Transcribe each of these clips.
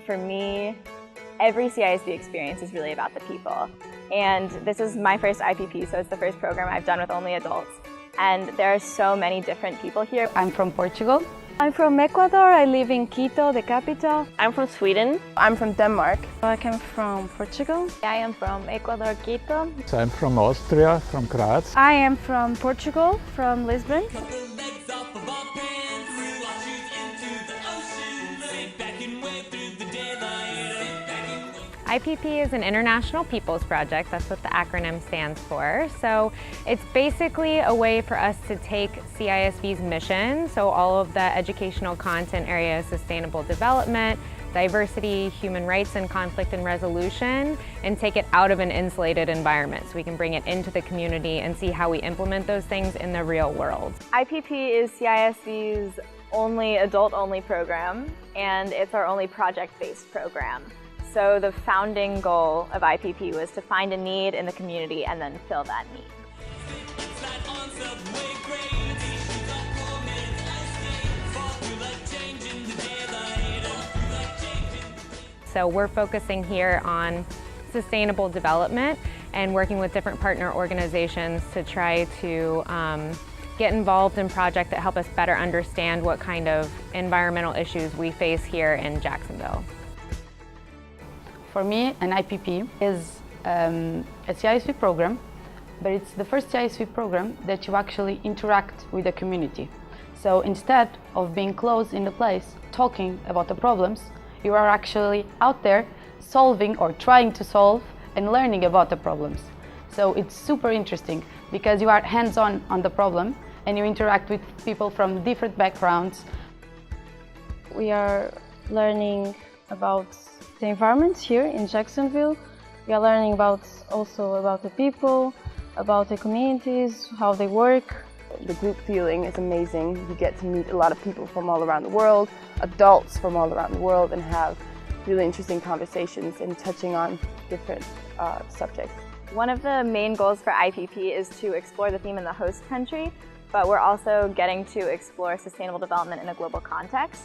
For me, every CISV experience is really about the people. And this is my first IPP, so it's the first program I've done with only adults. And there are so many different people here. I'm from Portugal. I'm from Ecuador. I live in Quito, the capital. I'm from Sweden. I'm from Denmark. I came from Portugal. I am from Ecuador, Quito. So I'm from Austria, from Graz. I am from Portugal, from Lisbon. IPP is an International Peoples Project, that's what the acronym stands for. So it's basically a way for us to take CISV's mission, so all of the educational content areas, sustainable development, diversity, human rights and conflict and resolution, and take it out of an insulated environment so we can bring it into the community and see how we implement those things in the real world. IPP is CISV's only adult-only program, and it's our only project-based program. So the founding goal of IPP was to find a need in the community and then fill that need. So we're focusing here on sustainable development and working with different partner organizations to try to get involved in projects that help us better understand what kind of environmental issues we face here in Jacksonville. For me, an IPP is a CISV program, but it's the first CISV program that you actually interact with the community. So instead of being closed in the place, talking about the problems, you are actually out there solving or trying to solve and learning about the problems. So it's super interesting because you are hands-on on the problem and you interact with people from different backgrounds. We are learning about the environment here in Jacksonville. We are learning also about the people, about the communities, how they work. The group feeling is amazing. You get to meet a lot of people from all around the world, adults from all around the world, and have really interesting conversations and touching on different subjects. One of the main goals for IPP is to explore the theme in the host country, but we're also getting to explore sustainable development in a global context.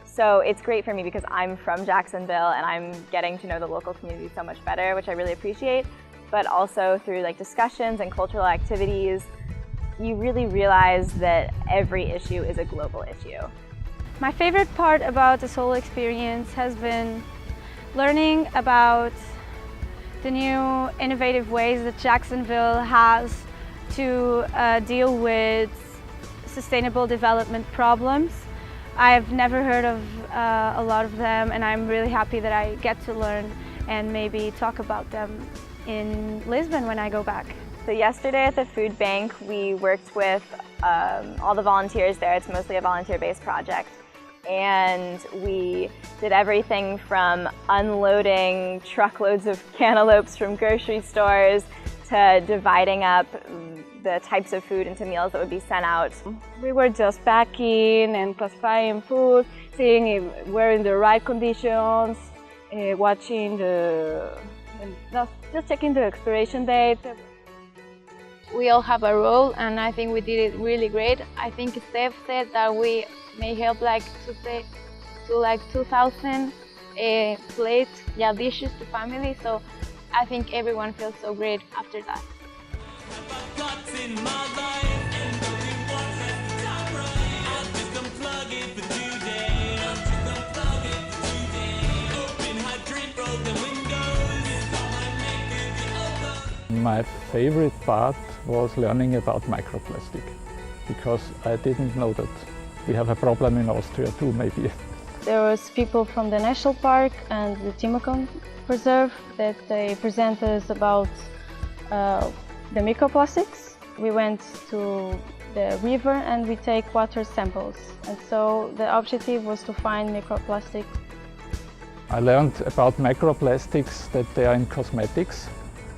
So it's great for me because I'm from Jacksonville and I'm getting to know the local community so much better, which I really appreciate. But also through discussions and cultural activities, you really realize that every issue is a global issue. My favorite part about this whole experience has been learning about the new innovative ways that Jacksonville has to deal with sustainable development problems. I've never heard of a lot of them, and I'm really happy that I get to learn and maybe talk about them in Lisbon when I go back. So yesterday at the food bank, we worked with all the volunteers there. It's mostly a volunteer-based project. And we did everything from unloading truckloads of cantaloupes from grocery stores to dividing up the types of food into meals that would be sent out. We were just packing and classifying food, seeing if we're in the right conditions, watching just checking the expiration date. We all have a role, and I think we did it really great. I think Steph said that we may help to 2,000 plates, dishes to families. So I think everyone feels so great after that. My favorite part was learning about microplastic, because I didn't know that we have a problem in Austria too, maybe. There was people from the National Park and the Timocon Preserve that they presented us about the microplastics. We went to the river and we take water samples, and so the objective was to find microplastic. I learned about microplastics, that they are in cosmetics.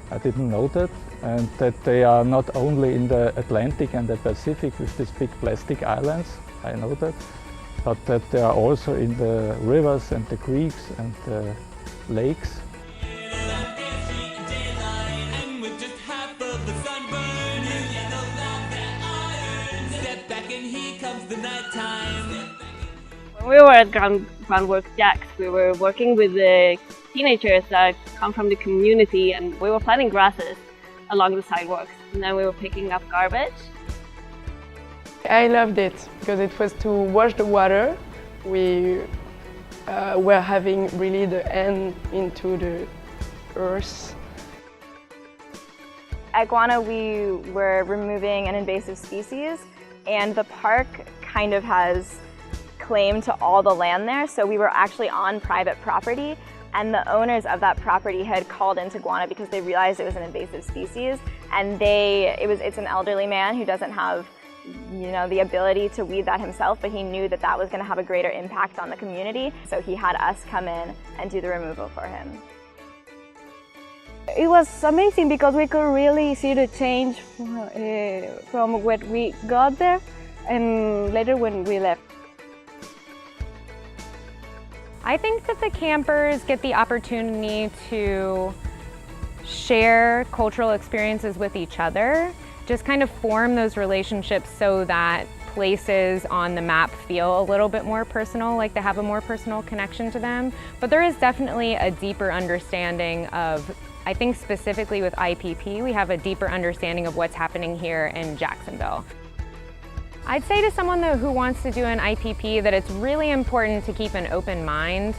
I didn't know that, and that they are not only in the Atlantic and the Pacific with these big plastic islands, I know that, but that they are also in the rivers and the creeks and the lakes. When We were at Groundwork Jacks. We were working with the teenagers that come from the community, and we were planting grasses along the sidewalks, and then we were picking up garbage. I loved it because it was to wash the water. We were having really the end into the earth. At Guana, we were removing an invasive species, and the park kind of has claim to all the land there, so we were actually on private property, and the owners of that property had called into Guana because they realized it was an invasive species, and it's an elderly man who doesn't have the ability to weed that himself, but he knew that that was going to have a greater impact on the community, so he had us come in and do the removal for him. It was amazing because we could really see the change from when we got there and later when we left. I think that the campers get the opportunity to share cultural experiences with each other, just kind of form those relationships so that places on the map feel a little bit more personal, like they have a more personal connection to them. But there is definitely a deeper understanding of, I think specifically with IPP, we have a deeper understanding of what's happening here in Jacksonville. I'd say to someone though who wants to do an IPP that it's really important to keep an open mind,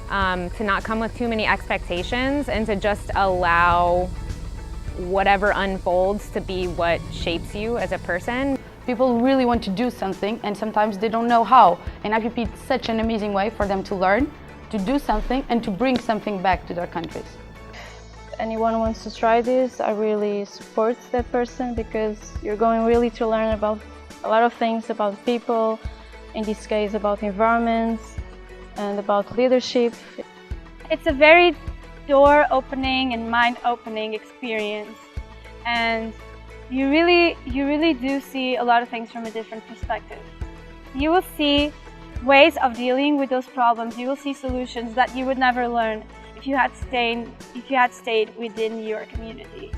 to not come with too many expectations, and to just allow whatever unfolds to be what shapes you as a person. People really want to do something and sometimes they don't know how. And IPP is such an amazing way for them to learn, to do something and to bring something back to their countries. Anyone wants to try this, I really support that person because you're going really to learn about a lot of things about people, in this case about environments and about leadership. It's a very door-opening and mind-opening experience, and you really do see a lot of things from a different perspective. You will see ways of dealing with those problems. You will see solutions that you would never learn if you had stayed within your community.